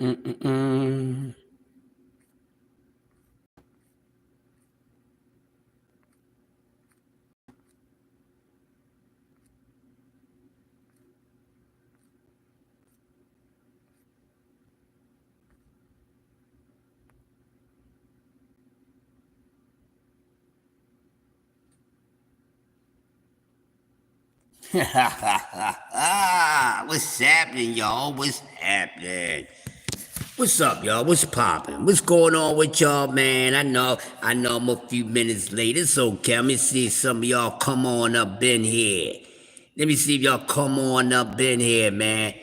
What's happening, y'all? What's happening? What's up, y'all? What's poppin'? What's going on with y'all, man? I know I'm a few minutes late. It's okay. Let me see if some of y'all come on up in here. Let me see if y'all come on up in here, man.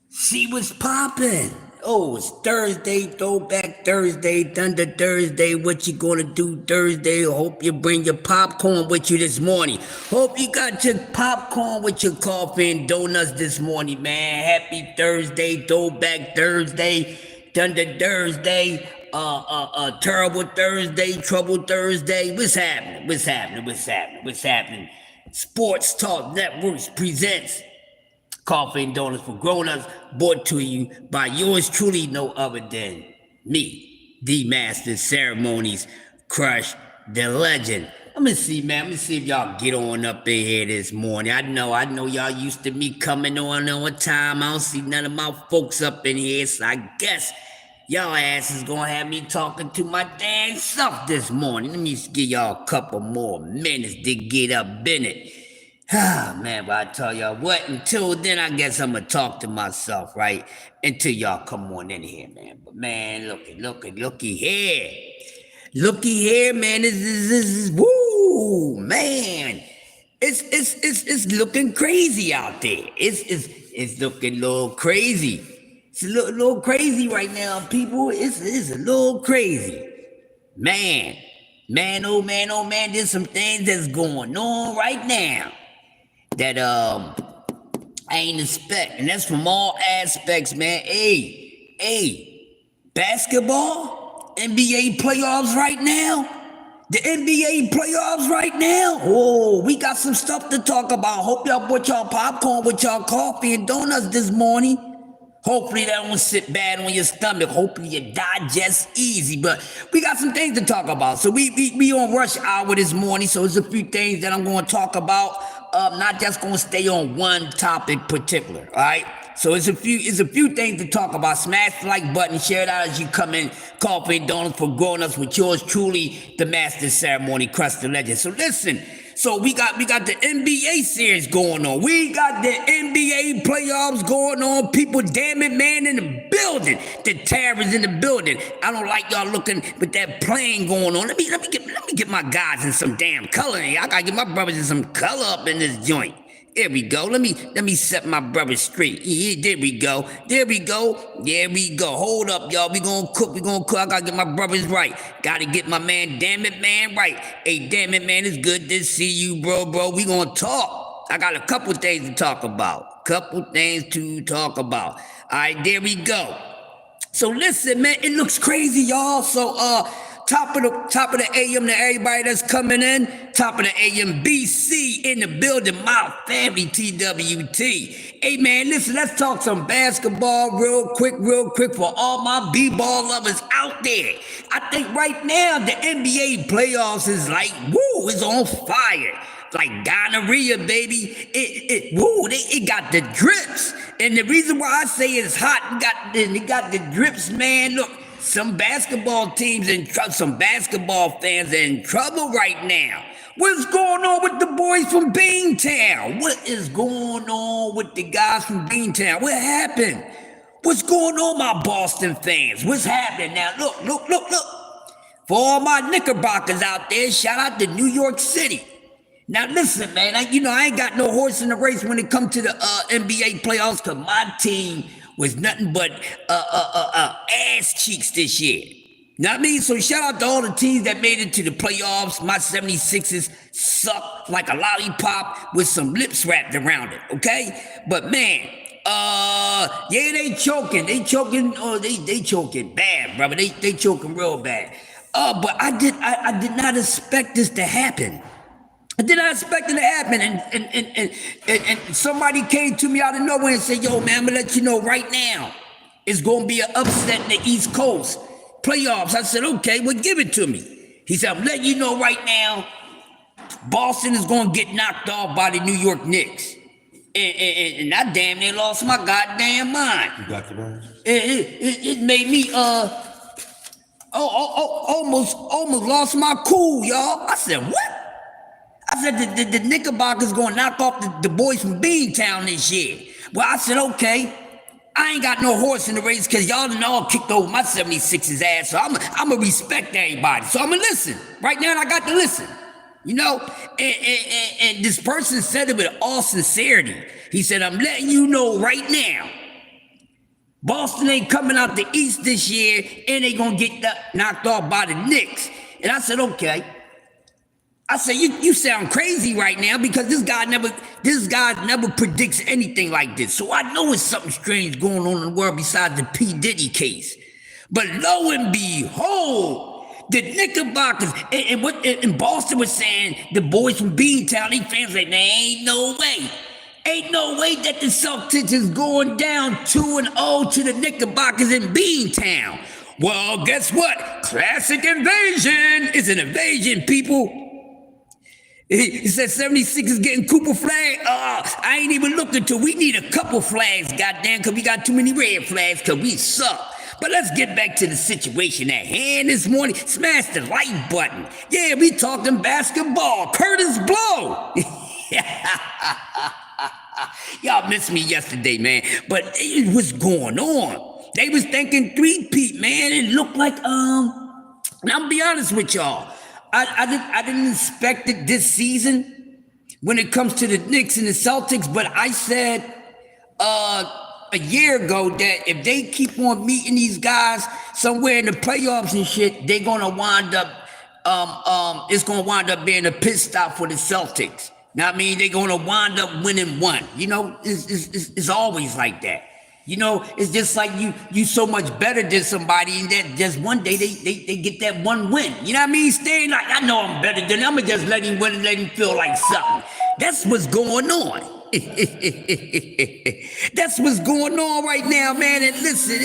See what's poppin'. Oh, it's Thursday, Throwback Thursday, Thunder Thursday. What you gonna do Thursday? Hope you bring your popcorn with you this morning. Hope you got your popcorn with your coffee and donuts this morning, man. Happy Thursday, Throwback Thursday, Thunder Thursday, Terrible Thursday, Trouble Thursday. What's happening? What's happening? What's happening? What's happening? Sports Talk Networks presents Coffee and Donuts for Grown-Ups, brought to you by yours truly, no other than me, the Master of Ceremonies, Crush the Legend. Let me see, man. Let me see if y'all get on up in here this morning. I know y'all used to me coming on time. I don't see none of my folks up in here, so I guess y'all asses gonna have me talking to my dang self this morning. Let me just give y'all a couple more minutes to get up in it. Ah, man, but I tell y'all what, until then, I guess I'm gonna talk to myself, right? Until y'all come on in here, man. But man, looky here. Looky here, man. This is woo, man. It's looking crazy out there. It's looking a little crazy. It's a little crazy right now, people. It's a little crazy. Man, oh man, there's some things that's going on right now that I ain't expect, and that's from all aspects, man. Hey, basketball, NBA playoffs right now. The NBA playoffs right now. Oh, we got some stuff to talk about. Hope y'all brought y'all popcorn with y'all coffee and donuts this morning. Hopefully that won't sit bad on your stomach. Hopefully you digest easy. But we got some things to talk about. So we on rush hour this morning. So there's a few things that I'm going to talk about. Not just going to stay on one topic particular. All right. So it's a few things to talk about. Smash the like button, share it out as you come in. Coffee and Donuts for Grown-Ups with yours truly, the Master Ceremony, Crush the Legend. So listen. So we got the NBA series going on. We got the NBA playoffs going on. People, damn it, man, in the building. The terrors in the building. I don't like y'all looking with that plane going on. Let me get my guys in some damn color. I gotta get my brothers in some color up in this joint. There we go. Let me set my brothers straight. Yeah, there we go. Hold up, y'all. We gonna cook. I gotta get my brothers right. Gotta get my man, damn it, man, right. Hey, damn it, man, it's good to see you, bro. We gonna talk. I got a couple things to talk about. All right, there we go. So listen, man, it looks crazy, y'all. So top of the AM to everybody that's coming in. Top of the AM BC in the building, my family TWT. Hey man, listen, let's talk some basketball real quick for all my b-ball lovers out there. I think right now the NBA playoffs is like, woo, it's on fire. Like gonorrhea, baby. It got the drips. And the reason why I say it's hot, it got the drips, man. Look, some basketball teams and some basketball fans are in trouble right now. What's going on with the boys from Beantown? What is going on with the guys from Beantown? What happened? What's going on, my Boston fans? What's happening now? Look. For all my Knickerbockers out there, shout out to New York City. Now listen, man, I ain't got no horse in the race when it comes to the NBA playoffs, because my team was nothing but ass cheeks this year. You know what I mean? So shout out to all the teams that made it to the playoffs. My 76ers suck like a lollipop with some lips wrapped around it, okay? But man, yeah, they choking. They choking bad, brother. They choking real bad. But I did not expect this to happen. I did not expect it to happen, and somebody came to me out of nowhere and said, yo, man, I'm gonna let you know right now, It's going to be an upset in the East Coast playoffs. I said, okay, well, give it to me. He said, I'm letting you know right now, Boston is going to get knocked off by the New York Knicks. And I damn near lost my goddamn mind. You got the mind? It made me almost lost my cool, y'all. I said, what? I said the Knickerbockers gonna knock off the boys from Beantown this year. Well, I said, okay. I ain't got no horse in the race because y'all done all kicked over my 76ers ass. So I'm gonna respect everybody. So I'm gonna listen. Right now I got to listen. You know, and this person said it with all sincerity. He said, I'm letting you know right now, Boston ain't coming out the East this year and they gonna get knocked off by the Knicks. And I said, okay. I said, you sound crazy right now because this guy never predicts anything like this. So I know it's something strange going on in the world besides the P. Diddy case. But lo and behold, the Knickerbockers, and Boston was saying, the boys from Beantown, they fans like, there ain't no way. Ain't no way that the Celtics is going down 2-0 to the Knickerbockers in Beantown. Well, guess what? Classic invasion. It's an invasion, people. He said 76 is getting Cooper flag. I ain't even looked into it. We need a couple flags, goddamn, because we got too many red flags because we suck. But let's get back to the situation at hand this morning. Smash the like button. Yeah, we talking basketball. Curtis Blow. Y'all missed me yesterday, man. But it was going on. They was thinking three-peat, man. It looked like, and I'll be honest with y'all. I didn't expect it this season when it comes to the Knicks and the Celtics, but I said a year ago that if they keep on meeting these guys somewhere in the playoffs and shit, they're gonna wind up it's gonna wind up being a pit stop for the Celtics. Now, I mean, they're gonna wind up winning one. You know, it's always like that. You know, it's just like you so much better than somebody, and that just one day they get that one win. You know what I mean? Staying like, I know I'm better than them. I'ma just let him win and let him feel like something. That's what's going on. That's what's going on right now, man. And listen,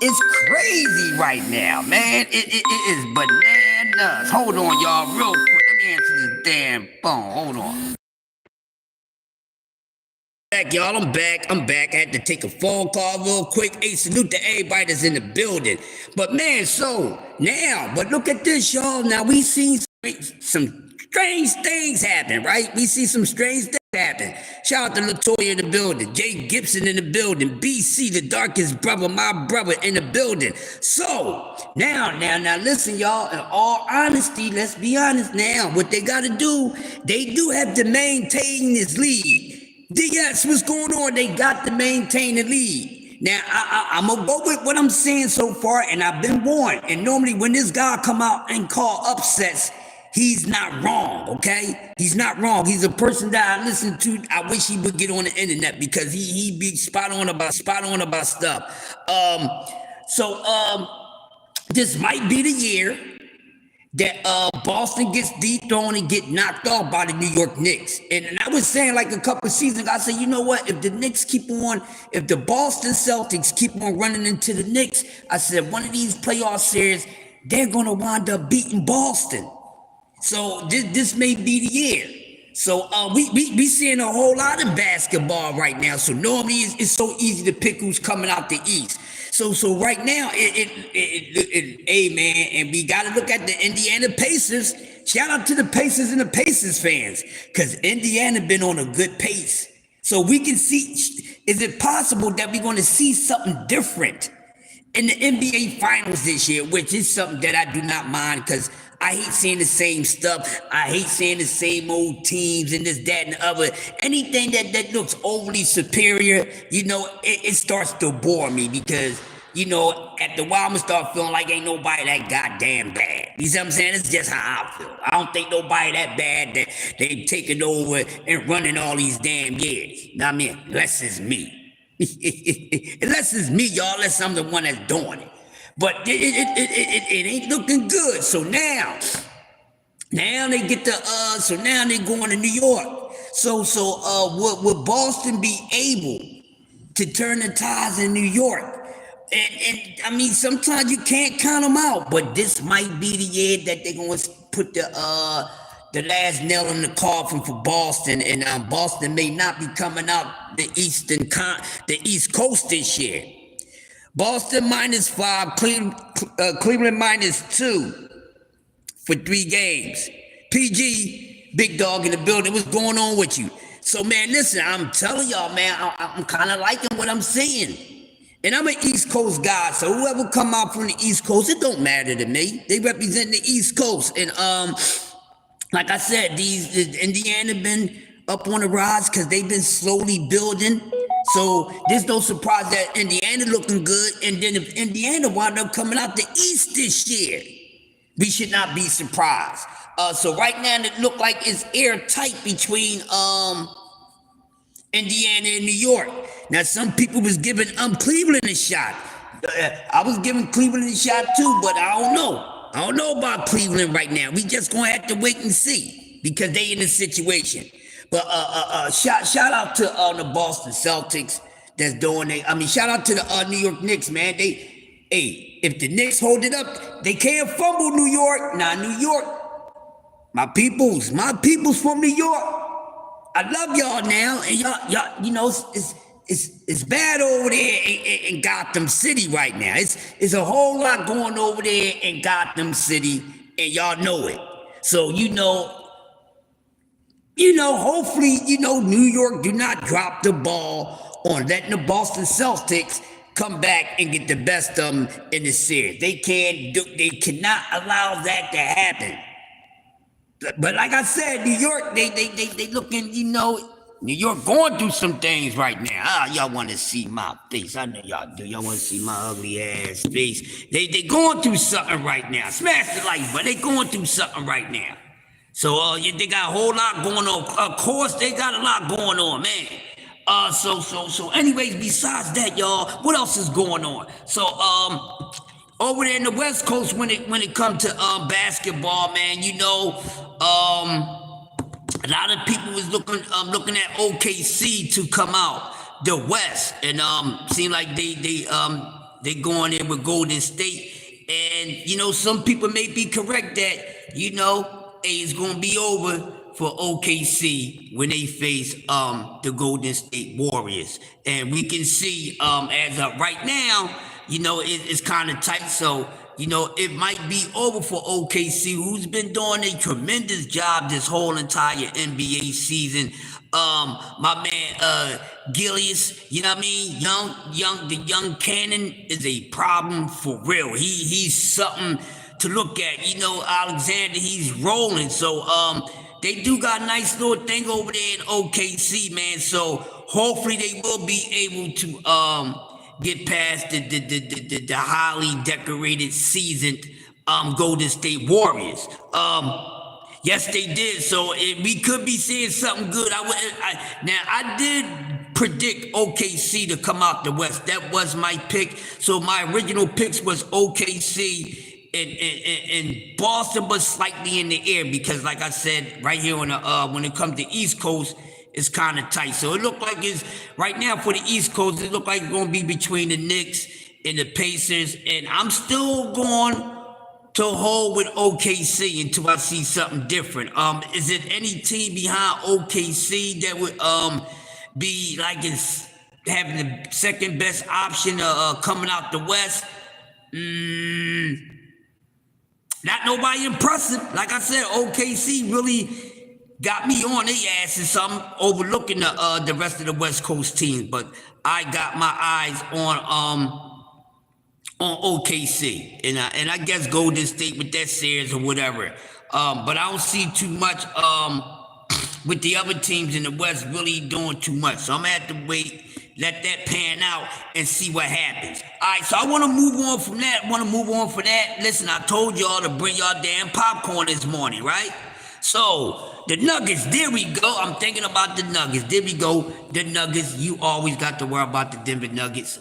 it's crazy right now, man. It is bananas. Hold on, y'all, real quick. Let me answer this damn phone. Hold on. Back, y'all. I'm back. I had to take a phone call real quick. Hey, salute to everybody that's in the building. But man, so now, but look at this, y'all. Now we seen some strange things happen, right? We see some strange things happen. Shout out to Latoya in the building, Jay Gibson in the building, BC, the darkest brother, my brother in the building. So now, listen, y'all. In all honesty, let's be honest. Now, what they got to do, they do have to maintain this lead. Yes, what's going on? They got to maintain the lead. Now, I'm going to go with what I'm saying so far, and I've been warned. And normally when this guy come out and call upsets, he's not wrong, okay? He's not wrong. He's a person that I listen to. I wish he would get on the internet because he be spot on about stuff. This might be the year that Boston gets dethroned and get knocked off by the New York Knicks. And I was saying like a couple of seasons ago, I said, you know what? If the Knicks keep on, if the Boston Celtics keep on running into the Knicks, I said one of these playoff series, they're going to wind up beating Boston. So this may be the year. So we seeing a whole lot of basketball right now. So normally it's so easy to pick who's coming out the East. So right now, hey man, and we got to look at the Indiana Pacers. Shout out to the Pacers and the Pacers fans, because Indiana been on a good pace. So we can see, is it possible that we're going to see something different in the NBA Finals this year, which is something that I do not mind, because I hate seeing the same stuff. I hate seeing the same old teams and this, that, and the other. Anything that looks overly superior, you know, it starts to bore me because, you know, at the while I'm gonna start feeling like ain't nobody that goddamn bad. You see what I'm saying? It's just how I feel. I don't think nobody that bad that they taking over and running all these damn years. Know what I mean? Unless it's me. Unless it's me, y'all, unless I'm the one that's doing it. But it ain't looking good. So now they get the so now they going to New York. So would Boston be able to turn the tides in New York. And I mean, sometimes you can't count them out, but this might be the year that they're going to put the last nail in the coffin for Boston, and Boston may not be coming out the East Coast this year. Boston -5, Cleveland -2 for 3 games. PG, big dog in the building, what's going on with you? So, man, listen, I'm telling y'all, man, I'm kind of liking what I'm seeing. And I'm an East Coast guy, so whoever come out from the East Coast, it don't matter to me. They represent the East Coast. And like I said, Indiana been up on the rise because they've been slowly building. So there's no surprise that Indiana looking good. And then if Indiana wound up coming out the East this year, we should not be surprised. So right now it look like it's airtight between Indiana and New York. Now some people was giving Cleveland a shot. I was giving Cleveland a shot too, but I don't know. I don't know about Cleveland right now. We just gonna have to wait and see because they in a situation. But shout out to the Boston Celtics that's doing it. I mean, shout out to the New York Knicks, man. If the Knicks hold it up, they can't fumble New York. Now, New York, my peoples from New York. I love y'all now, and y'all, you know, it's bad over there in Gotham City right now. It's a whole lot going over there in Gotham City, and y'all know it. So hopefully, New York do not drop the ball on letting the Boston Celtics come back and get the best of them in the series. They cannot allow that to happen. But like I said, New York, they looking, New York going through some things right now. Y'all want to see my face. I know y'all do. Y'all want to see my ugly ass face. They going through something right now. Smash the like, but they going through something right now. So they got a whole lot going on. Of course, they got a lot going on, man. So anyways, besides that, y'all, what else is going on? So over there in the West Coast, when it comes to basketball, man, a lot of people was looking at OKC to come out the West, and seem like they going in with Golden State, and some people may be correct that it's gonna be over for OKC when they face the Golden State Warriors, and we can see as of right now, it's kind of tight. So it might be over for OKC, who's been doing a tremendous job this whole entire NBA season. My man Gillius, you know what I mean? The young cannon is a problem for real. He's something to look at. Alexander, he's rolling. So they do got a nice little thing over there in OKC, man. So hopefully they will be able to get past the highly decorated, seasoned Golden State Warriors. Yes, they did. So we could be seeing something good. I did predict OKC to come out the West. That was my pick. So my original picks was OKC and Boston, was slightly in the air because, like I said, right here on the when it comes to East Coast, it's kind of tight. So it looked like it's right now for the East Coast. It looked like it's going to be between the Knicks and the Pacers, and I'm still going to hold with OKC until I see something different. Is it any team behind OKC that would be like it's having the second best option coming out the West? Not nobody impressive. Like I said, OKC really got me on their asses, so I'm overlooking the rest of the West Coast teams. But I got my eyes on OKC, and I guess Golden State with that series or whatever. But I don't see too much with the other teams in the West really doing too much. So I'm gonna have to wait, let that pan out, and see what happens. All right, so I want to move on from that. Listen, I told y'all to bring y'all damn popcorn this morning, right? So the Nuggets, there we go. I'm thinking about the Nuggets. There we go. The Nuggets, you always got to worry about the Denver Nuggets,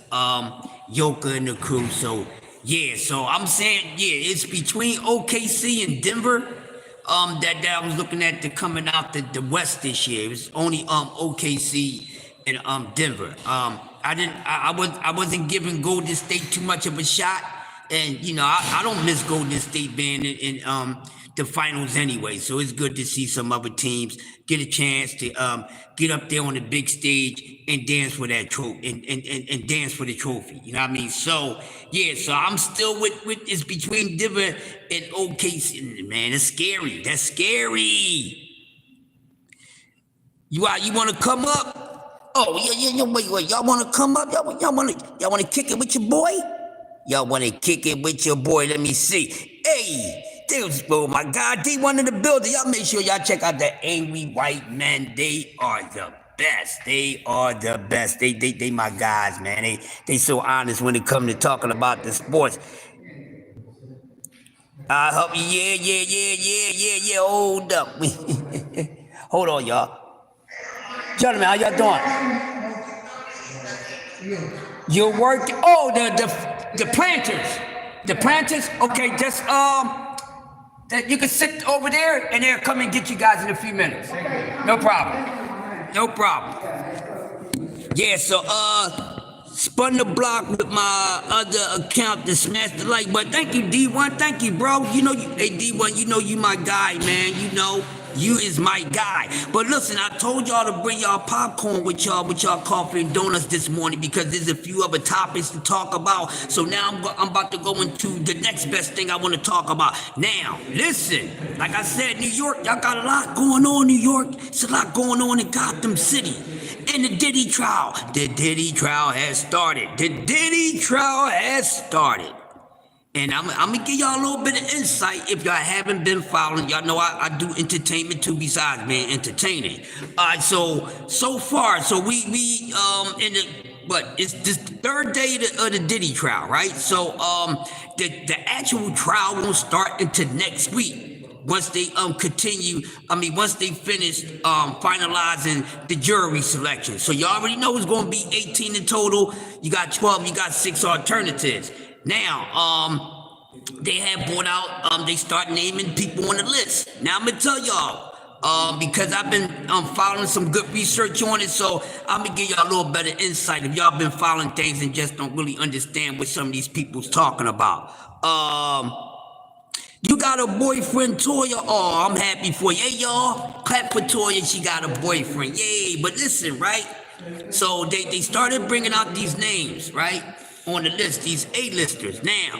Joker and the crew. So yeah, so I'm saying, yeah, it's between OKC and Denver that I was looking at coming out the West this year. It was only OKC and Denver. I wasn't giving Golden State too much of a shot, and you know I don't miss Golden State being in the finals anyway. So it's good to see some other teams get a chance to get up there on the big stage and dance for that trophy and dance for the trophy. You know what I mean? So yeah, so I'm still with it's between Denver and OKC. Man, it's scary. That's scary. You want to come up? Oh, yeah, wait. Y'all want to come up? Y'all want to kick it with your boy? Y'all want to kick it with your boy? Let me see. Hey, there's my God, D1 in the building. Y'all make sure y'all check out the Angry White Men. They are the best. They are the best. They my guys, man. They so honest when it comes to talking about the sports. I hope yeah. Hold up. Hold on, y'all. Gentlemen, how y'all doing? You're working. Oh, the planters. The planters. Okay, just that you can sit over there, and they'll come and get you guys in a few minutes. No problem. No problem. Yeah. So spun the block with my other account to smash the like button. Thank you, D1. Thank you, bro. You know, hey D1. You know you my guy, man. You know. You is my guy. But listen, I told y'all to bring y'all popcorn with y'all coffee and donuts this morning because there's a few other topics to talk about. So now I'm about to go into the next best thing I want to talk about. Now, listen, like I said, New York, y'all got a lot going on, New York. It's a lot going on in Gotham City. And the Diddy trial. The Diddy trial has started. The Diddy trial has started. And I'm going to give y'all a little bit of insight if y'all haven't been following. Y'all know I do entertainment too besides being entertaining. So far, so we in the, it's this third day of the Diddy trial, right? So the actual trial won't start until next week. Once they once they finish finalizing the jury selection. So you already know it's going to be 18 in total. You got 12, you got 6 alternatives. Now, they have brought out, they start naming people on the list. Now, I'm going to tell y'all, because I've been following some good research on it, so I'm going to give y'all a little better insight if y'all been following things and just don't really understand what some of these people's talking about. You got a boyfriend, Toya? Oh, I'm happy for you. Hey, y'all, clap for Toya, she got a boyfriend. Yay, but listen, right? So they started bringing out these names, right? On the list, these A-listers. Now,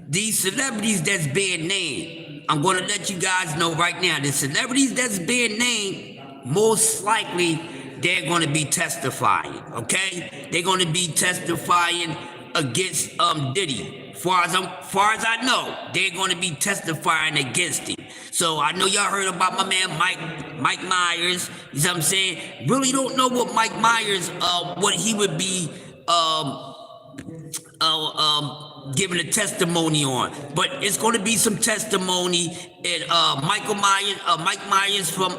these celebrities that's being named, I'm going to let you guys know right now, the celebrities that's being named, most likely they're going to be testifying, okay? They're going to be testifying against Diddy. Far as I know, they're going to be testifying against him. So I know y'all heard about my man Mike Myers. You know what I'm saying? Really don't know what Mike Myers, what he would be giving a testimony on, but it's going to be some testimony. And Mike Myers from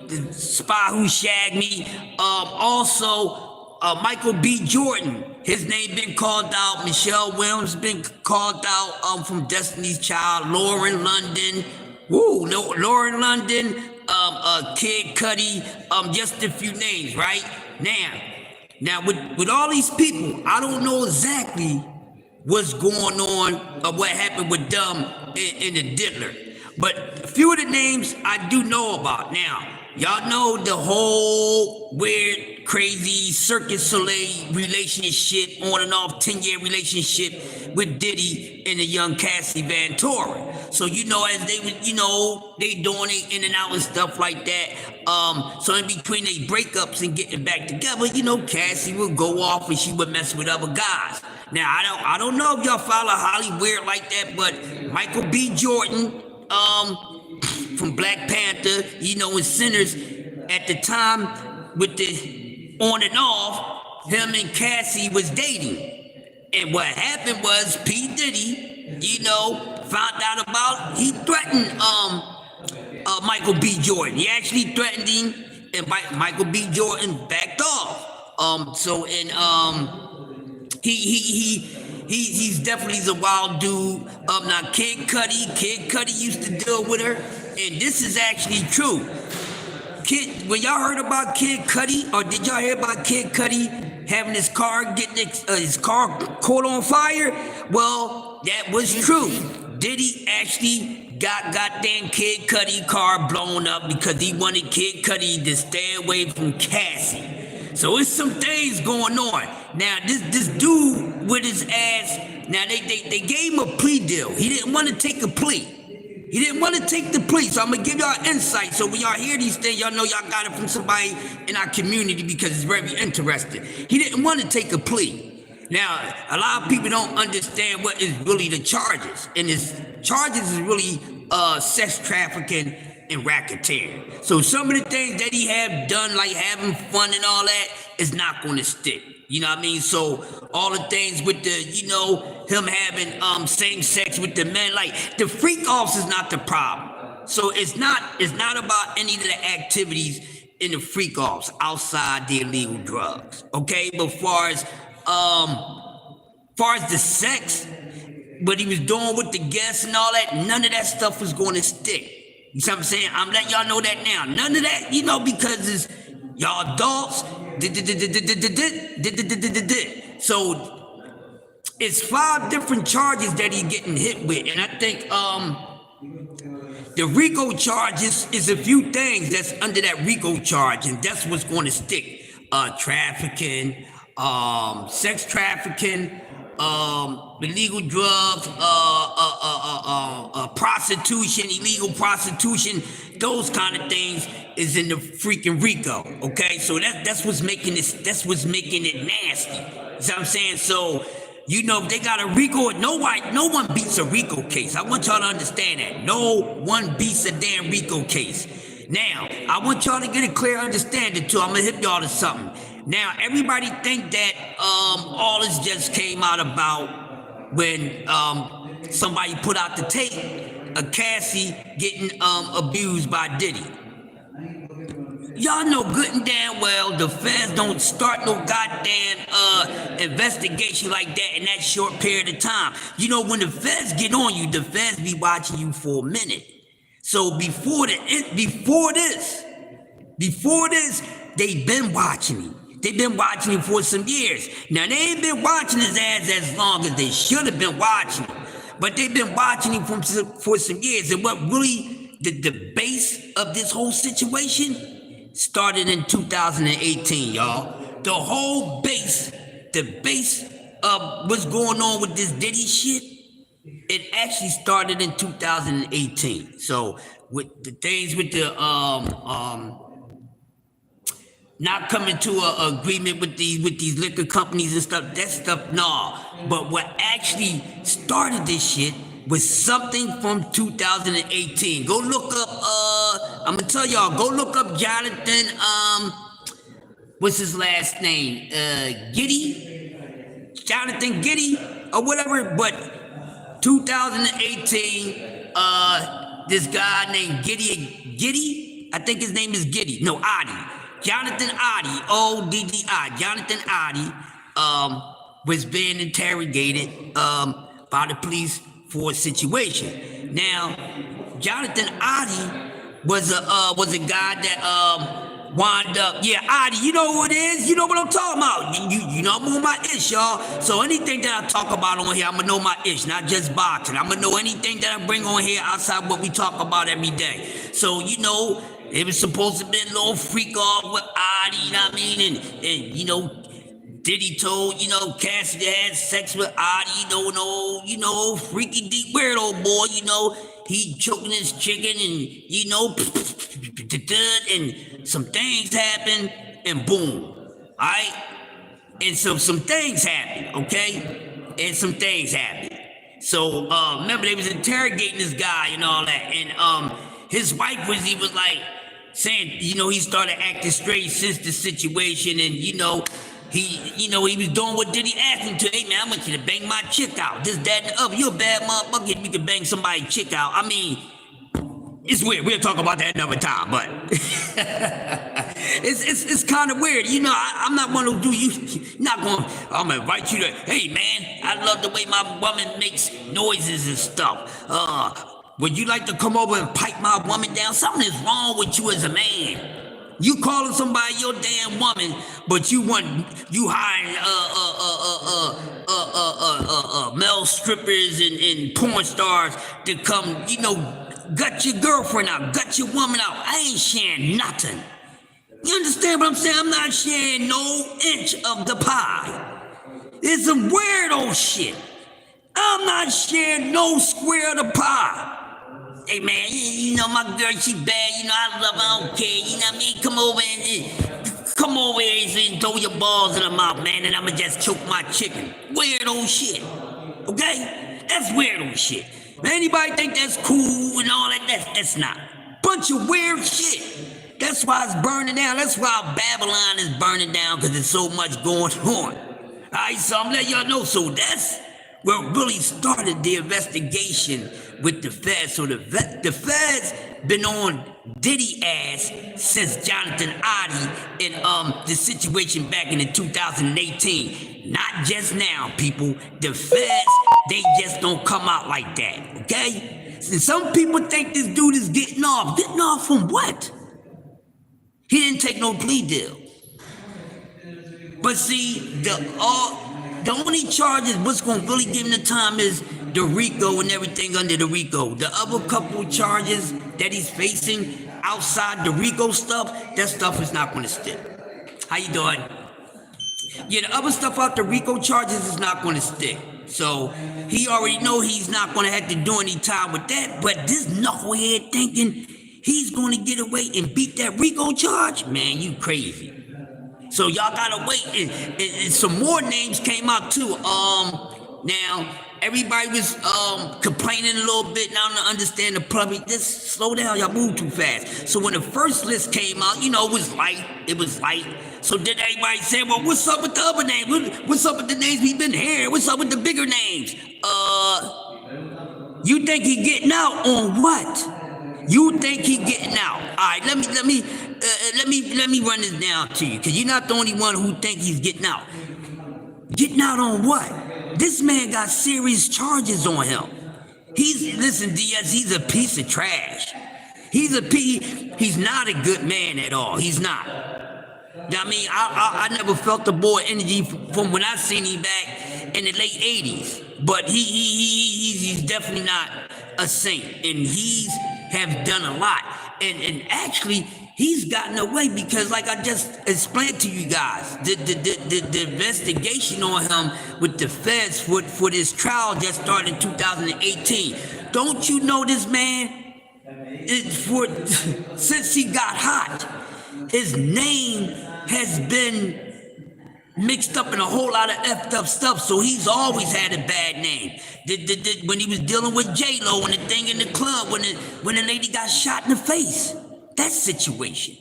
the Spy Who Shagged Me. Also Michael B. Jordan, his name been called out. Michelle Williams been called out from Destiny's Child. Lauren London, Lauren London, Kid Cudi, just a few names, right? Now, with all these people, I don't know exactly what's going on or what happened with them in the Diddler. But a few of the names I do know about. Now, y'all know the whole weird, crazy Cirque Soleil relationship, on and off 10-year relationship with Diddy and the young Cassie Ventura. So, as they would, they doing it in and out and stuff like that. So in between they breakups and getting back together, Cassie would go off and she would mess with other guys. Now, I don't know if y'all follow Holly weird like that, but Michael B. Jordan, from Black Panther, and Sinners, at the time with the on and off, him and Cassie was dating. And what happened was P. Diddy, found out about, he threatened Michael B. Jordan. He actually threatened him, and Michael B. Jordan backed off. He's definitely a wild dude. Now Kid Cudi used to deal with her, and this is actually true. when y'all heard about Kid Cudi, or did y'all hear about Kid Cudi having his car his car caught on fire? Well, that was true. Diddy actually got goddamn Kid Cudi car blown up because he wanted Kid Cudi to stay away from Cassie. So it's some things going on. Now this dude with his ass. Now they gave him a plea deal. He didn't want to take a plea. He didn't want to take the plea, so I'm going to give y'all insight. So when y'all hear these things, y'all know y'all got it from somebody in our community because it's very interesting. He didn't want to take a plea. Now, a lot of people don't understand what is really the charges. And his charges is really sex trafficking and racketeering. So some of the things that he have done, like having fun and all that, is not going to stick. You know what I mean? So all the things with the, him having same sex with the men, like the freak offs is not the problem. So it's not about any of the activities in the freak offs outside the illegal drugs. Okay, but far as the sex, what he was doing with the guests and all that, none of that stuff was going to stick. You see what I'm saying? I'm letting y'all know that now. None of that, because it's y'all adults. So it's 5 different charges that he's getting hit with, and I think the RICO charges is a few things that's under that RICO charge, and that's what's going to stick. Trafficking, sex trafficking, illegal drugs, prostitution, illegal prostitution, those kind of things is in the freaking RICO. Okay, so that's what's making this. That's what's making it nasty. You know what I'm saying? So if they got a RICO, no one beats a RICO case. I want y'all to understand that. No one beats a damn RICO case. Now, I want y'all to get a clear understanding too. I'm gonna hit y'all to something. Now, everybody think that all this just came out about when somebody put out the tape of Cassie getting abused by Diddy. Y'all know good and damn well the feds don't start no goddamn investigation like that in that short period of time. When the feds get on you, the feds be watching you for a minute. So before this, they've been watching him. They've been watching him for some years. Now, they ain't been watching his ass as long as they should have been watching him. But they've been watching him for some years. And what really, the base of this whole situation started in 2018, y'all. The whole base, of what's going on with this Diddy shit, it actually started in 2018. So with the things with the not coming to an agreement with these liquor companies and stuff, that stuff, nah. But what actually started this shit was something from 2018. Go look up, I'm gonna tell y'all, go look up Jonathan, what's his last name? Jonathan Giddy, or whatever, but 2018, this guy named Giddy, I think his name is Giddy, no, Adi. Jonathan Adi, O-D-D-I, Jonathan Adi, was being interrogated by the police for a situation. Now, Jonathan Adi was a guy that wound up, yeah, Adi, you know who it is? You know what I'm talking about. You know I'm on my ish, y'all. So anything that I talk about on here, I'm gonna know my ish, not just boxing. I'm gonna know anything that I bring on here outside what we talk about every day. So, it was supposed to be a little freak off with Adi, you know what I mean? And Diddy told, Cassidy had sex with Adi, no, freaky deep weirdo boy, he choking his chicken and, and some things happened and boom, all right? And so some things happened, okay? And some things happened. So, remember they was interrogating this guy and all that, and his wife was like, saying, he started acting straight since the situation, and he was doing what Diddy asked him to. Hey man, I want you to bang my chick out. This, that, and the other. You're a bad motherfucker if you can bang somebody's chick out. I mean, it's weird. We'll talk about that another time, but it's kind of weird. I'm not one of those I'm gonna invite you to, hey man, I love the way my woman makes noises and stuff. Would you like to come over and pipe my woman down? Something is wrong with you as a man. You calling somebody your damn woman, but you hiring male strippers and porn stars to come, gut your girlfriend out, gut your woman out. I ain't sharing nothing. You understand what I'm saying? I'm not sharing no inch of the pie. It's some weirdo shit. I'm not sharing no square of the pie. Hey man, my girl, she bad, I love her, I don't care, what I mean? Come over here and throw your balls in her mouth, man, and I'ma just choke my chicken. Weirdo shit, okay? That's weirdo shit. Anybody think that's cool and all that? That's not. Bunch of weird shit. That's why it's burning down. That's why Babylon is burning down, because there's so much going on. All right, so I'm letting y'all know, so that's where it really started the investigation with the feds. So the feds been on Diddy ass since Jonathan Oddie in the situation back in 2018. Not just now, people. The feds, they just don't come out like that, okay? And some people think this dude is getting off. Getting off from what? He didn't take no plea deal. But see, the only charges, what's going to really give him the time is the RICO and everything under the RICO. The other couple charges that he's facing outside the RICO stuff, that stuff is not going to stick. How you doing? Yeah, the other stuff out the RICO charges is not going to stick. So he already know he's not going to have to do any time with that. But this knucklehead thinking he's going to get away and beat that RICO charge? Man, you crazy. So y'all gotta wait, and some more names came out too. Now everybody was complaining a little bit. Now I understand the public. Just slow down, y'all move too fast. So when the first list came out, it was light. It was light. So then everybody said, "Well, what's up with the other names? What's up with the names we've been hearing? What's up with the bigger names?" You think he getting out on what? You think he getting out? All right, let me run this down to you, because you're not the only one who think he's getting out. Getting out on what? This man got serious charges on him. Listen, Diaz, he's a piece of trash. He's not a good man at all. He's not. I mean, I never felt the boy energy from when I seen him back in the late 80s. But he's definitely not a saint, and he's have done a lot, and actually he's gotten away because, like I just explained to you guys, the investigation on him with the feds for this trial just started in 2018. Don't you know this man? Since he got hot, his name has been mixed up in a whole lot of effed up stuff, so he's always had a bad name. When he was dealing with J-Lo and the thing in the club, when the lady got shot in the face, that situation.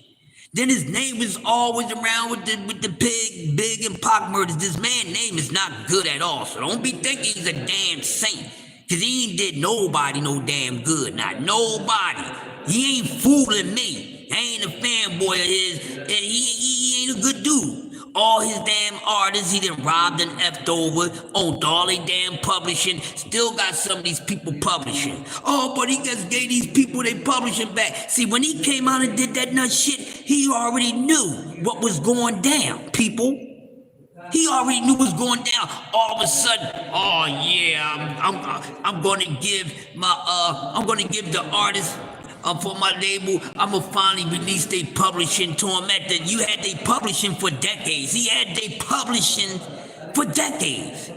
Then his name was always around with the Big and Pac murders. This man's name is not good at all, so don't be thinking he's a damn saint, because he ain't did nobody no damn good, not nobody. He ain't fooling me. I ain't a fanboy of his, and he ain't a good dude. All his damn artists, he done robbed and effed over, owned all they damn publishing, still got some of these people publishing. Oh, but he just gave these people they publishing back. See, when he came out and did that nut shit, he already knew what was going down, people. He already knew what was going down. All of a sudden, oh yeah, I'm gonna give the artist for my label, I'ma finally release they publishing to him. You had they publishing for decades. He had they publishing for decades.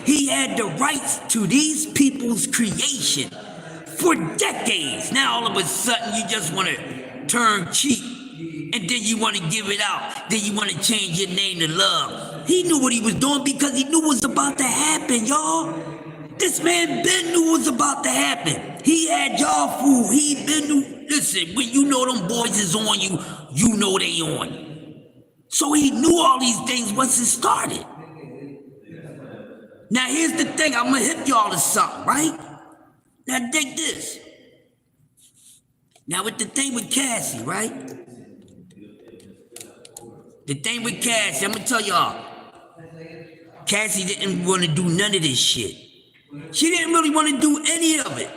He had the rights to these people's creation for decades. Now all of a sudden you just want to turn cheap, and then you want to give it out. Then you want to change your name to Love. He knew what he was doing because he knew what was about to happen, y'all. This man been knew what was about to happen. He had y'all fooled. He been knew. Listen, when you know them boys is on you, you know they on you. So he knew all these things once it started. Now here's the thing. I'm going to hit y'all to something, right? Now dig this. Now with the thing with Cassie, right? The thing with Cassie, I'm going to tell y'all. Cassie didn't want to do none of this shit. She didn't really want to do any of it.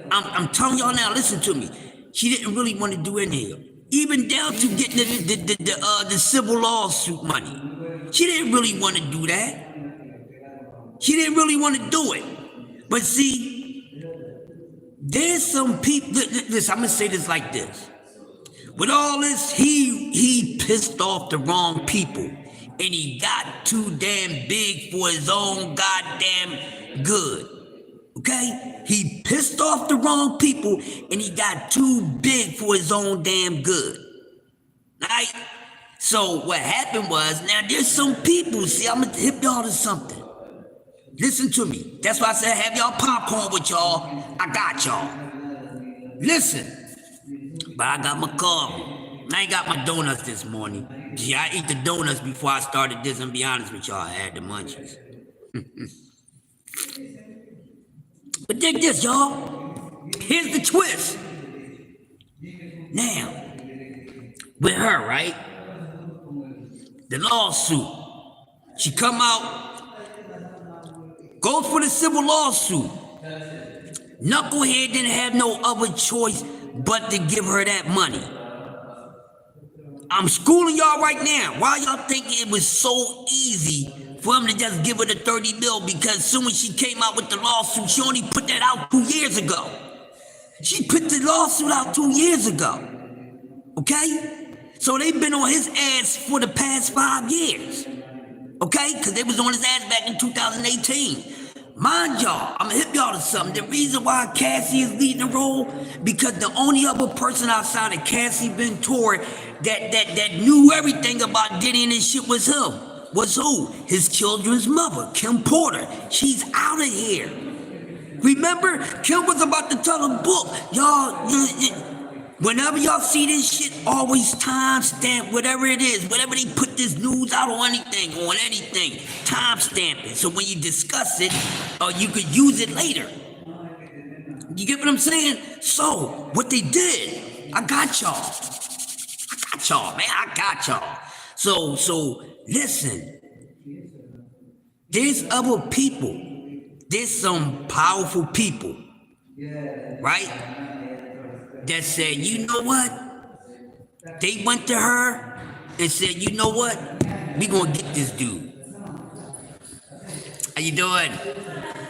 I'm telling y'all now, listen to me. She didn't really want to do any of it. even down to getting the civil lawsuit money. She didn't really want to do that. She didn't really want to do it. But see, there's some people, listen, I'm going to say this like this. With all this, he pissed off the wrong people. And he got too damn big for his own goddamn good. Okay? He pissed off the wrong people and he got too big for his own damn good. Right? So what happened was, now there's some people, see, I'm gonna hip y'all to something. Listen to me. That's why I said have y'all popcorn with y'all. I got y'all. Listen. But I got my coffee. I ain't got my donuts this morning. Yeah, I ate the donuts before I started this, and be honest with y'all, I had the munchies. But dig this, y'all. Here's the twist. Now, with her, right? The lawsuit. She come out, goes for the civil lawsuit. Knucklehead didn't have no other choice but to give her that money. I'm schooling y'all right now. Why y'all think it was so easy for him to just give her the 30 mil? Because soon as she came out with the lawsuit, she only put that out 2 years ago. She put the lawsuit out 2 years ago. Okay? So they've been on his ass for the past 5 years. Okay? Because they was on his ass back in 2018. Mind y'all, I'm gonna hip y'all to something. The reason why Cassie is leading the role, because the only other person outside of Cassie Ventura that knew everything about Diddy and his shit was him. Was who? His children's mother, Kim Porter. She's out of here. Remember, Kim was about to tell a book. Y'all, whenever y'all see this shit, always timestamp whatever it is. Whenever they put this news out on anything, timestamp it. So when you discuss it, you could use it later. You get what I'm saying? So, what they did, I got y'all. Man. I got y'all. So, listen. There's other people. There's some powerful people. Right? That said, you know what? They went to her and said, you know what? We gonna get this dude. How you doing?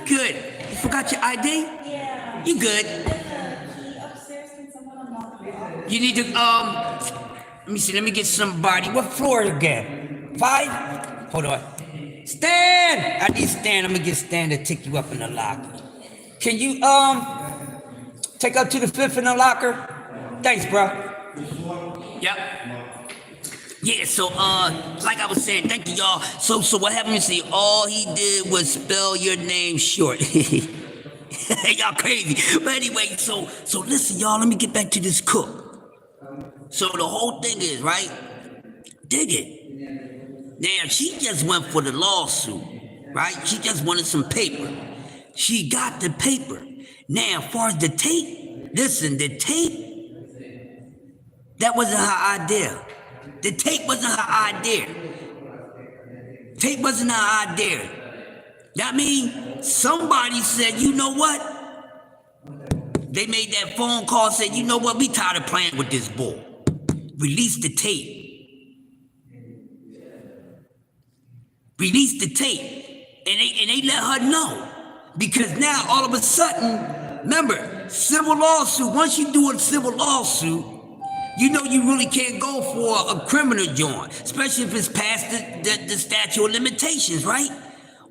Good. You forgot your ID? Yeah. You good? Key upstairs. Can someone unlock the door? You need to, let me see, let me get somebody. What floor again? 5? Hold on. Stan! I need Stan. I'm gonna get Stan to take you up in the locker. Can you, take up to the 5th in the locker? Thanks, bro. Yep. Yeah, so, like I was saying, thank you, y'all. So what happened is, see, all he did was spell your name short. Y'all crazy. But anyway, so listen, y'all, let me get back to this cook. So the whole thing is, right? Dig it. Now, she just went for the lawsuit, right? She just wanted some paper. She got the paper. Now, as far as the tape, listen, the tape, that wasn't her idea. The tape wasn't her idea. Tape wasn't her idea. That means somebody said, you know what? They made that phone call, said, you know what? We tired of playing with this bull. Release the tape. Release the tape. And they let her know. Because now, all of a sudden, remember, civil lawsuit, once you do a civil lawsuit, you know you really can't go for a criminal joint, especially if it's past the statute of limitations, right?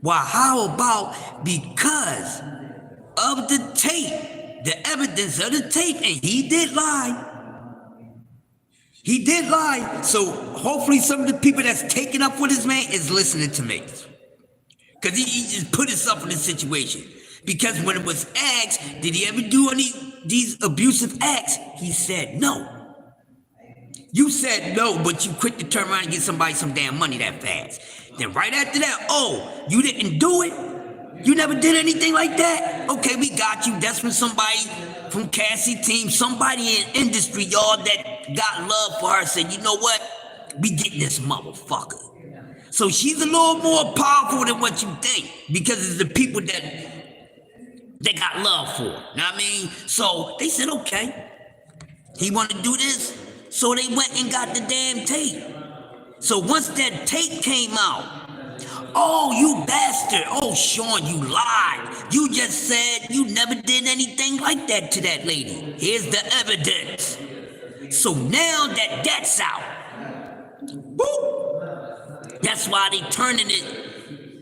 Well, how about because of the tape, the evidence of the tape, and he did lie. He did lie. So hopefully some of the people that's taking up with this man is listening to me. Because he just put himself in this situation. Because when it was asked, did he ever do any these abusive acts? He said no. You said no, but you quick to turn around and get somebody some damn money that fast. Then right after that, oh, you didn't do it? You never did anything like that? Okay, we got you. That's when somebody from Cassie team, somebody in industry, y'all, that got love for her said, you know what? We getting this motherfucker. So she's a little more powerful than what you think because it's the people that they got love for. Know what I mean? So they said, okay, he wanted to do this. So they went and got the damn tape. So once that tape came out, oh, you bastard. Oh, Sean, you lied. You just said you never did anything like that to that lady. Here's the evidence. So now that that's out, whoop, that's why they turning it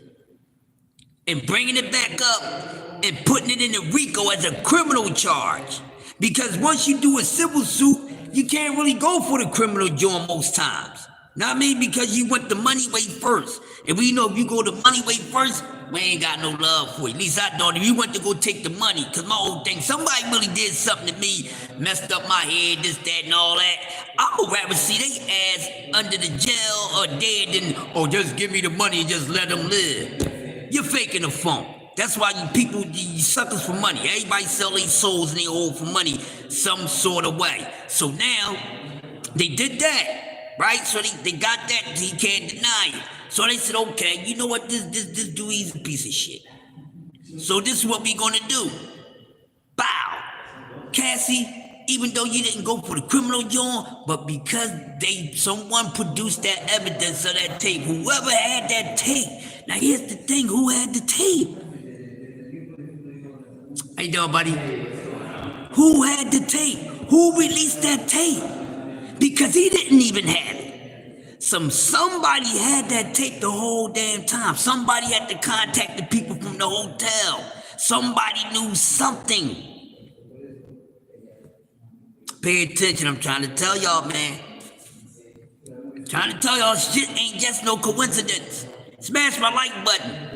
and bringing it back up and putting it in the RICO as a criminal charge. Because once you do a civil suit, you can't really go for the criminal joint most times. Not me, because you went the money way first. And we know if you go the money way first, we ain't got no love for you. At least I don't. If you went to go take the money, because my whole thing, somebody really did something to me, messed up my head, this, that, and all that. I would rather see they ass under the jail or dead than, or just give me the money and just let them live. You're faking the phone. That's why you people, you suckers for money. Everybody sell their souls and they hold for money some sort of way. So now, they did that. Right? So they got that, he can't deny it. So they said, okay, you know what, this dude, he's a piece of shit. So this is what we gonna do. Bow. Cassie, even though you didn't go for the criminal joint, but because someone produced that evidence of that tape, whoever had that tape, now here's the thing, who had the tape? How you doing, buddy? Who had the tape? Who released that tape? Because he didn't even have it. Somebody had that tape the whole damn time. Somebody had to contact the people from the hotel. Somebody knew something. Pay attention, I'm trying to tell y'all, man. Trying to tell y'all, shit ain't just no coincidence. Smash my like button.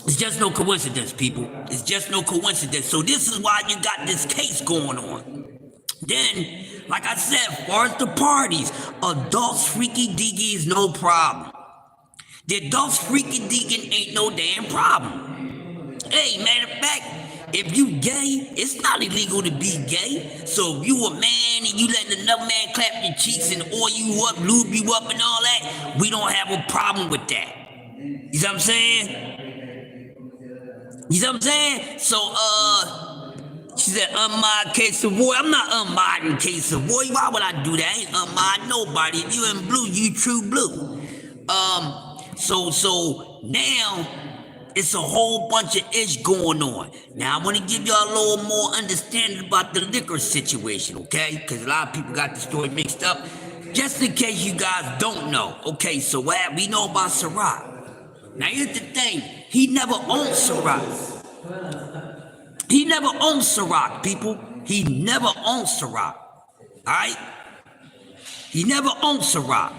It's just no coincidence, people. It's just no coincidence. So this is why you got this case going on. Then, like I said, as far as the parties, adults freaky deaky is no problem. The adults freaky deaking ain't no damn problem. Hey, matter of fact, if you gay, it's not illegal to be gay. So if you a man and you letting another man clap your cheeks and oil you up, lube you up and all that, we don't have a problem with that. You know what I'm saying? You know what I'm saying? So, she said, unmod case of boy. I'm not unmodding case of boy. Why would I do that? I ain't unmod nobody. If you in blue, you true blue. So now it's a whole bunch of ish going on. Now I want to give y'all a little more understanding about the liquor situation, okay? Because a lot of people got the story mixed up. Just in case you guys don't know. Okay, so what we know about Ciroc. Now here's the thing, he never owned Ciroc. He never owned Ciroc, people. He never owned Ciroc, all right? He never owned Ciroc.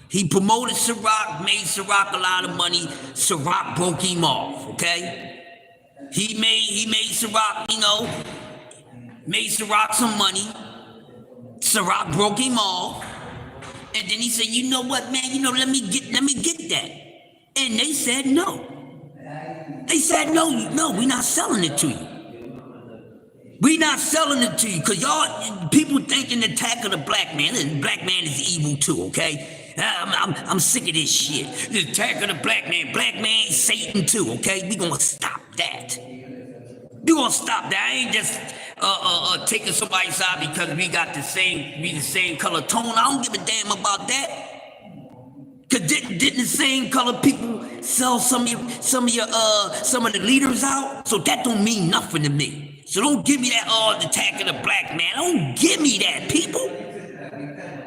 He promoted Ciroc, made Ciroc a lot of money. Ciroc broke him off, okay? He made Ciroc, you know, made Ciroc some money. Ciroc broke him off. And then he said, you know what, man, you know, let me get that. And they said no. They said no, we're not selling it to you. We're not selling it to you, because y'all, people thinking the attack of the black man, and the black man is evil too, okay? I'm sick of this shit. The attack of the black man is Satan too, okay? We gonna stop that. We gonna stop that. I ain't just taking somebody's side because we the same color tone. I don't give a damn about that. Cause didn't the same color people sell some of the leaders out? So that don't mean nothing to me. So don't give me that, the attack of the black man. Don't give me that, people.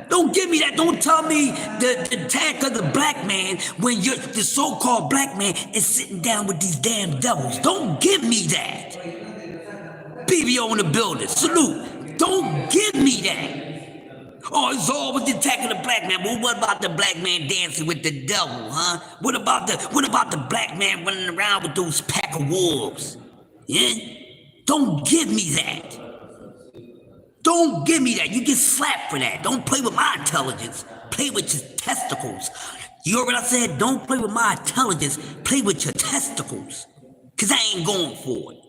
Don't give me that. Don't tell me the attack of the black man when the so-called black man is sitting down with these damn devils. Don't give me that. BBO in the building. Salute. Don't give me that. Oh, it's all with the attack of the black man. Well, what about the black man dancing with the devil, huh? What about the black man running around with those pack of wolves? Yeah? Don't give me that. Don't give me that. You get slapped for that. Don't play with my intelligence. Play with your testicles. You heard what I said? Don't play with my intelligence. Play with your testicles. Because I ain't going for it.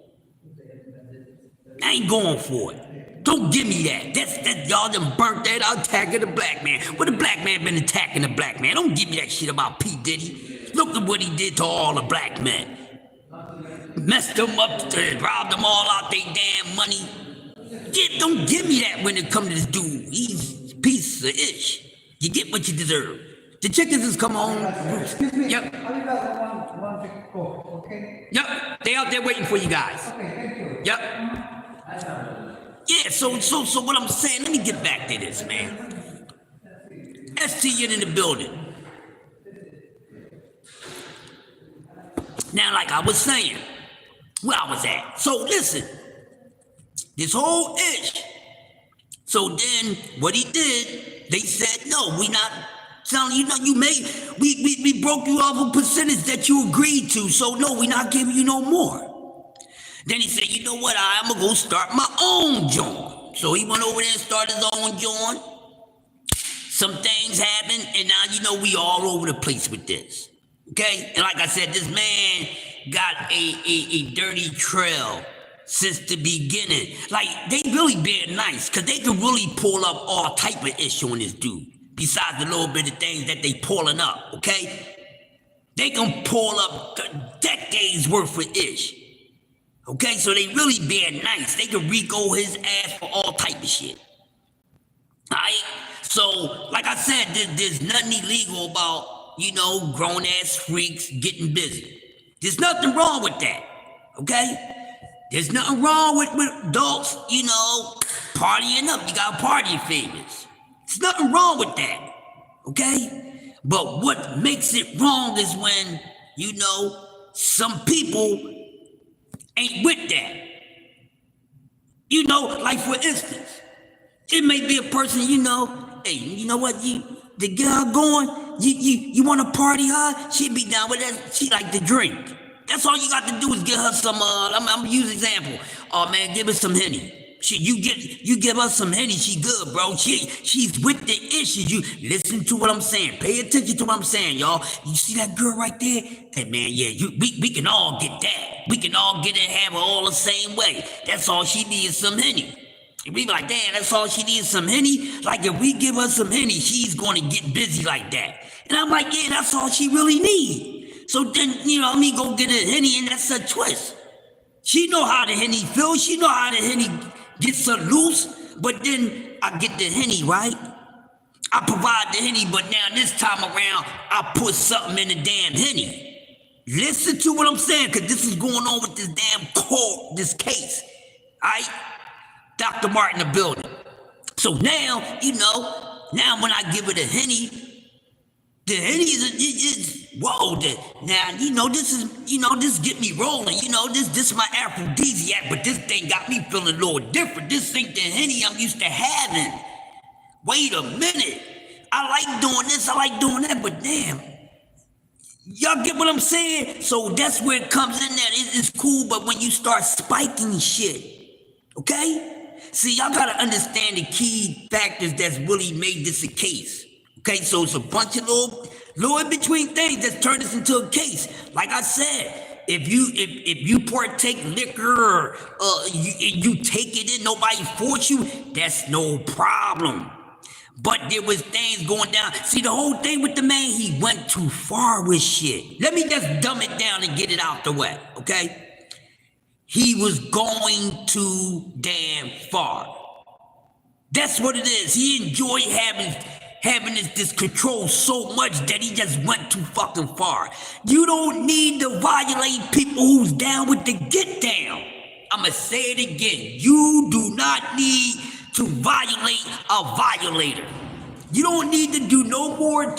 I ain't going for it. Don't give me that. That's y'all done burnt that out attacking the black man. What the black man been attacking the black man? Don't give me that shit about P. Diddy. Look at what he did to all the black men. Messed them up, robbed them all out their damn money. Yeah, don't give me that when it comes to this dude. He's a piece of ish. You get what you deserve. The chickens has come home. Excuse me. Yep. I'll be back one to go, okay? Yep. They out there waiting for you guys. Okay, thank you. Yep. Yeah, so what I'm saying, let me get back to this, man. ST in the building. Now, like I was saying, where I was at. So listen, this whole ish. So then what he did, they said, no, we not telling you, we broke you off a percentage that you agreed to. So no, we not giving you no more. Then he said, you know what, I'm gonna go start my own joint. So he went over there and started his own joint. Some things happened, and now we all over the place with this. Okay? And like I said, this man got a dirty trail since the beginning. Like, they really being nice, because they can really pull up all type of issue on this dude, besides the little bit of things that they pulling up, okay? They can pull up decades worth of ish. Okay, so they really being nice. They can RICO his ass for all type of shit. Alright? So, like I said, there's nothing illegal about, grown-ass freaks getting busy. There's nothing wrong with that. Okay? There's nothing wrong with adults, partying up. You got party favors. There's nothing wrong with that. Okay? But what makes it wrong is when, some people ain't with that. Like for instance, it may be a person, hey, you know what, to get her going, you want to party her, she'd be down with that, she like to drink. That's all you got to do is get her some, I'm gonna use an example. Oh man, give her some Henny. You give her some Henny, she good, bro. She's with the issue. You listen to what I'm saying. Pay attention to what I'm saying, y'all. You see that girl right there? Hey man, yeah, we can all get that. We can all get it and have her all the same way. That's all she needs, some Henny. And we be like, damn, that's all she needs, some Henny? Like if we give her some Henny, she's gonna get busy like that. And I'm like, yeah, that's all she really needs. So then, me go get a Henny and that's a twist. She know how the Henny feels. She know how the Henny gets her loose. But then I get the Henny, right? I provide the Henny, but now this time around, I put something in the damn Henny. Listen to what I'm saying, because this is going on with this damn court, this case. All right? Dr. Martin the building. So now, now when I give it a Henny, the Henny is whoa, now, this get me rolling, this my aphrodisiac, but this thing got me feeling a little different. This ain't the Henny I'm used to having. Wait a minute. I like doing this, I like doing that, but damn. Y'all get what I'm saying? So that's where it comes in there. It's cool, but when you start spiking shit, okay? See, y'all gotta understand the key factors that's really made this a case. Okay, so it's a bunch of little in between things that's turned this into a case. Like I said, if you partake liquor or you take it in, nobody force you, that's no problem. But there was things going down. See, the whole thing with the man, he went too far with shit. Let me just dumb it down and get it out the way, okay? He was going too damn far. That's what it is. He enjoyed having this control so much that he just went too fucking far. You don't need to violate people who's down with the get down. I'ma say it again. You do not need to violate a violator. You don't need to do no more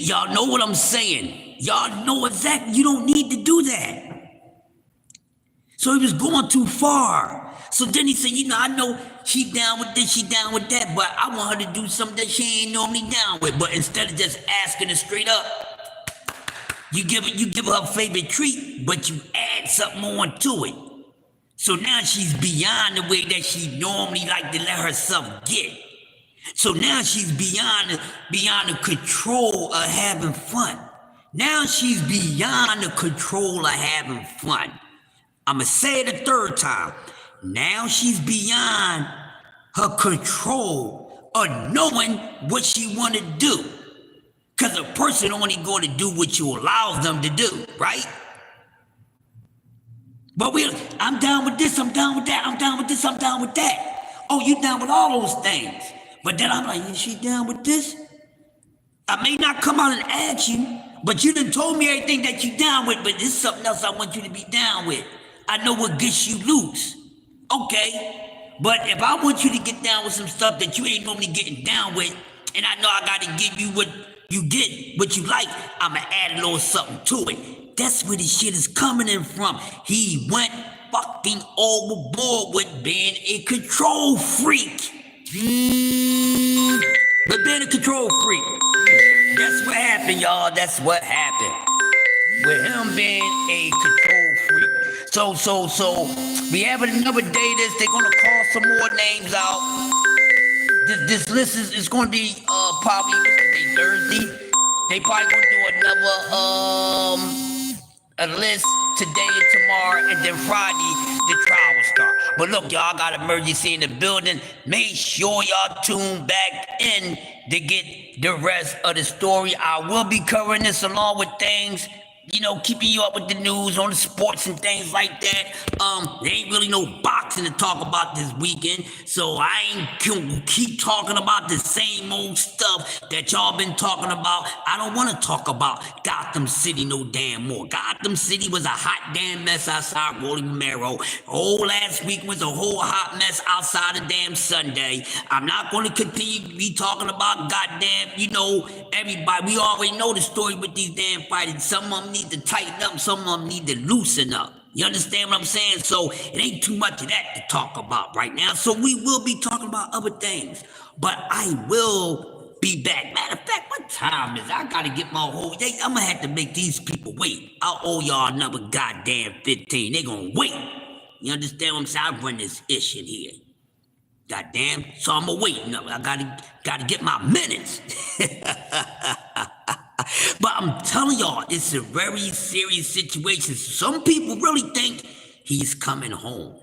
y'all know what I'm saying. Y'all know exactly, you don't need to do that. So he was going too far. So then he said, I know she down with this, she down with that, but I want her to do something that she ain't normally down with. But instead of just asking her straight up, you give her a favorite treat, but you add something on to it. So now she's beyond the way that she normally like to let herself get. So now she's beyond the control of having fun. Now she's beyond the control of having fun. I'ma say it a third time. Now she's beyond her control of knowing what she wanna do. Because a person only going to do what you allow them to do, right? But I'm down with this, I'm down with that, I'm down with this, I'm down with that. Oh, you down with all those things. But then I'm like, is she down with this? I may not come out and ask you, but you done told me everything that you down with, but there's something else I want you to be down with. I know what gets you loose. Okay, but if I want you to get down with some stuff that you ain't normally getting down with, and I know I gotta give you what you get, what you like, I'ma add a little something to it. That's where the shit is coming in from. He went fucking overboard with being a control freak. But being a control freak. That's what happened, y'all. That's what happened. With him being a control freak. So, we have another day this. They're gonna call some more names out. This list is gonna be probably Thursday. They probably gonna do another a list today and tomorrow, and then Friday the trial will start. But look, y'all got emergency in the building. Make sure y'all tune back in to get the rest of the story. I will be covering this along with things, you know, keeping you up with the news on the sports and things like that. There ain't really no boxing to talk about this weekend, so I ain't gonna keep talking about the same old stuff that y'all been talking about. I don't want to talk about Gotham City no damn more. Gotham City was a hot damn mess outside Rolly Romero. Last week was a whole hot mess outside of damn Sunday. I'm not going to continue to be talking about goddamn, you know, everybody. We already know the story with these damn fighters. Some of them need to tighten up, some of them need to loosen up. You understand what I'm saying? So it ain't too much of that to talk about right now. So we will be talking about other things, but I will be back. Matter of fact, what time is it? I gotta get my whole day. I'm gonna have to make these people wait. I'll owe y'all another goddamn 15. They gonna wait. You understand what I'm saying? I run this ish in here. Goddamn. So I'm gonna wait. No, I gotta get my minutes. But I'm telling y'all, it's a very serious situation. Some people really think he's coming home.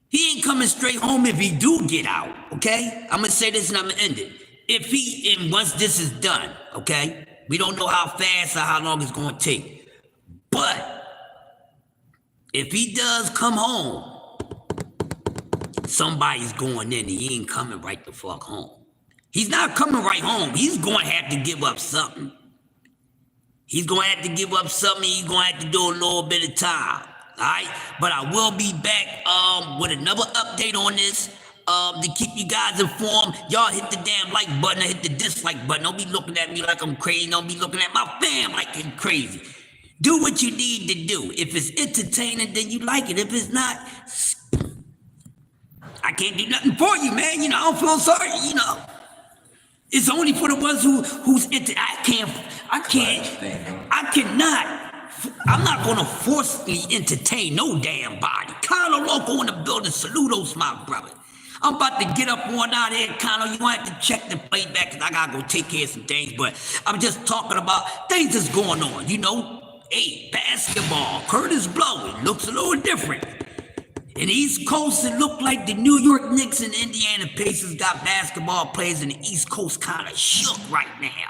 He ain't coming straight home if he do get out, okay? I'm gonna say this and I'm gonna end it. And once this is done, okay? We don't know how fast or how long it's gonna take. But if he does come home, somebody's going in and he ain't coming right the fuck home. He's not coming right home. He's going to have to give up something. He's going to have to give up something. He's going to have to do a little bit of time. All right? But I will be back with another update on this to keep you guys informed. Y'all hit the damn like button or hit the dislike button. Don't be looking at me like I'm crazy. Don't be looking at my fam like I'm crazy. Do what you need to do. If it's entertaining, then you like it. If it's not, I can't do nothing for you, man. You know, I don't feel sorry, you know. It's only for the ones who's into. I'm not gonna forcefully entertain no damn body. Carlo Loco in the building, saludos, my brother. I'm about to get up on out here, Carlo. You gonna have to check the playback because I gotta go take care of some things. But I'm just talking about things that's going on, you know. Hey, basketball, Curtis Blow, it looks a little different. In the East Coast, it looked like the New York Knicks and Indiana Pacers got basketball players in the East Coast kind of shook right now.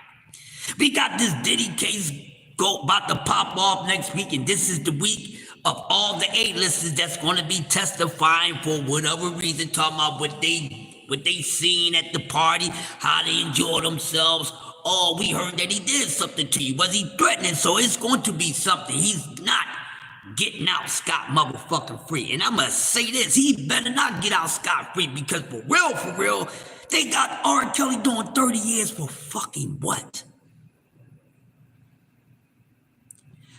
We got this Diddy case about to pop off next week, and this is the week of all the A-listers that's going to be testifying for whatever reason, talking about what they seen at the party, how they enjoyed themselves. Oh, we heard that he did something to you. Was he threatening? So it's going to be something. He's not getting out scot-motherfucking free. And I'm gonna say this, he better not get out scot-free, because for real, they got R. Kelly doing 30 years for fucking what?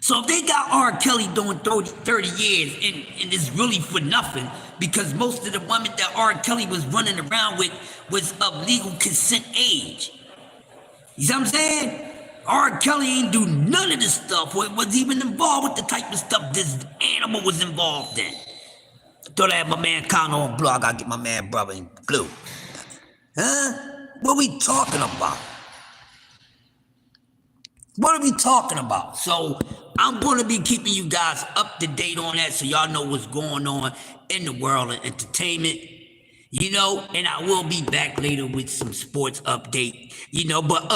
So if they got R. Kelly doing 30 years and it's really for nothing, because most of the women that R. Kelly was running around with was of legal consent age. You see what I'm saying? R. Kelly ain't do none of this stuff, or was even involved with the type of stuff this animal was involved in. Thought I had my man Conno on blog. I gotta get my man brother in blue. Huh? What are we talking about? What are we talking about? So I'm gonna be keeping you guys up to date on that, so y'all know what's going on in the world of entertainment. You know, and I will be back later with some sports update, you know, but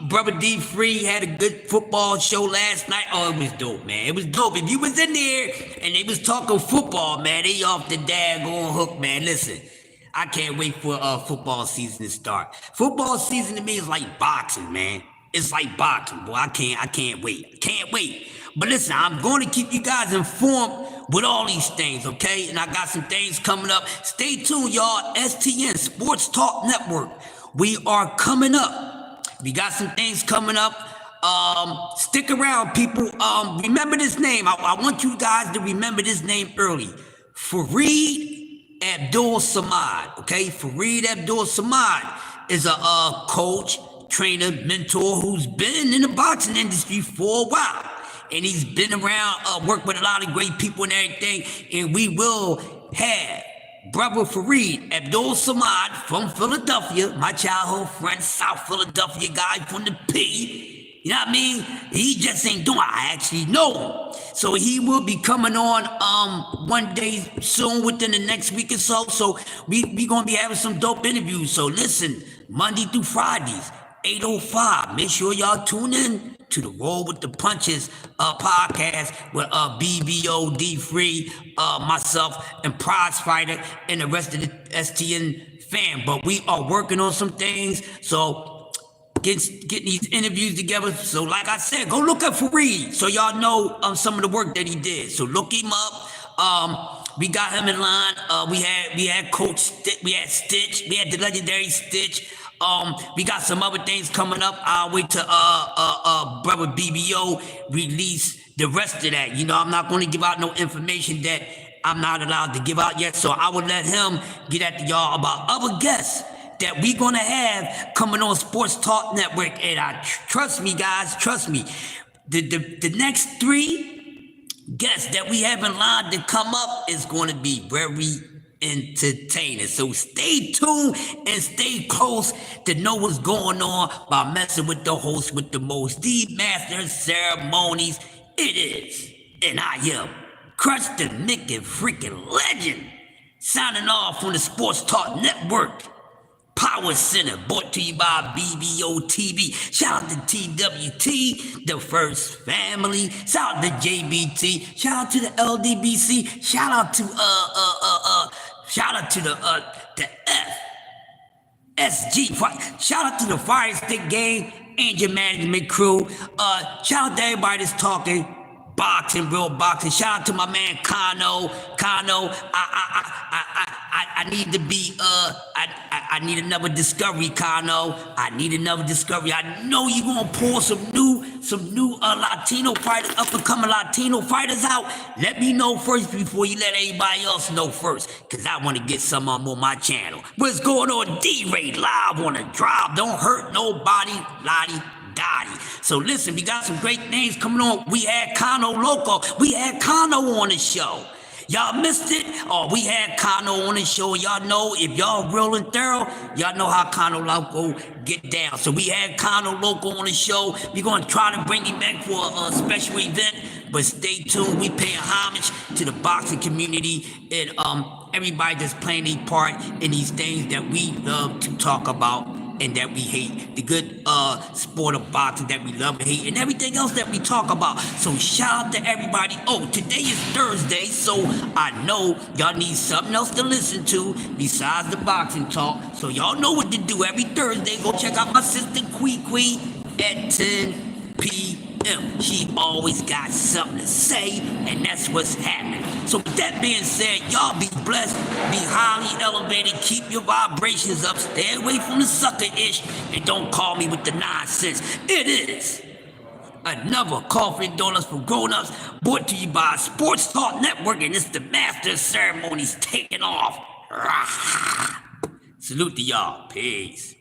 brother D Free had a good football show last night. Oh, it was dope, man. It was dope. If you was in there and they was talking football, man, they off the daggone hook, man. Listen, I can't wait for football season to start. Football season to me is like boxing, man. It's like boxing, boy. I can't wait. Can't wait. But listen, I'm going to keep you guys informed with all these things, okay? And I got some things coming up. Stay tuned, y'all. STN, Sports Talk Network. We are coming up. We got some things coming up. Stick around, people. Remember this name. I want you guys to remember this name early. Fareed Abdul Samad, okay? Fareed Abdul Samad is a coach, trainer, mentor who's been in the boxing industry for a while. And he's been around, worked with a lot of great people and everything. And we will have brother Fareed Abdul Samad from Philadelphia, my childhood friend, South Philadelphia guy from the P. You know what I mean? He just ain't doing it. I actually know him. So he will be coming on one day soon within the next week or so. So we gonna be having some dope interviews. So listen, Monday through Fridays, 8:05. Make sure y'all tune in to the Roll with the Punches podcast with BBO D Free, myself, and Prize Fighter, and the rest of the STN fam. But we are working on some things, so getting these interviews together. So like I said, go look up Fareed so y'all know some of the work that he did. So look him up. We got him in line. We had Coach we had Stitch, we had the legendary Stitch. We got some other things coming up. I'll wait till brother BBO release the rest of that. You know, I'm not going to give out no information that I'm not allowed to give out yet. So I will let him get at y'all about other guests that we gonna have coming on Sports Talk Network. And trust me, guys, trust me. The next 3 guests that we have in line to come up is going to be very entertaining. So stay tuned and stay close to know what's going on by messing with the host with the most, the master of ceremonies. It is, and I am Crush the Nickin' freaking legend, signing off on the Sports Talk Network Power Center, brought to you by BBO TV. Shout out to TWT, the First Family. Shout out to JBT. Shout out to the LDBC. Shout out to the FSG. Shout out to the Fire Stick Gang and your management crew. Shout out to everybody that's talking boxing, real boxing. Shout out to my man Kano. I need to be I need another discovery, Kano. I need another discovery. I know you're gonna pull some new Latino fighters, up and coming Latino fighters out. Let me know first before you let anybody else know first, cause I want to get some on my channel. What's going on? D-Ray live on the drive. Don't hurt nobody, lottie. Dottie. So listen, we got some great names coming on. We had Kano Loco. We had Kano on the show. Y'all missed it? Oh, we had Kano on the show. Y'all know, if y'all real and thorough, y'all know how Kano Loco get down. So we had Kano Loco on the show. We're going to try to bring him back for a special event. But stay tuned. We paying homage to the boxing community and everybody that's playing a part in these things that we love to talk about and that we hate. The good sport of boxing that we love and hate, and everything else that we talk about. So shout out to everybody. Oh, today is Thursday, so I know y'all need something else to listen to besides the boxing talk. So y'all know what to do every Thursday. Go check out my sister Kwee at 10 p.m. She always got something to say, and that's what's happening. So with that being said, y'all be blessed, be highly elevated, keep your vibrations up, stay away from the sucker-ish, and don't call me with the nonsense. It is another Coffee and Donuts for Grown-Ups, brought to you by Sports Talk Network, and it's the Master of Ceremonies taking off. Salute to y'all. Peace.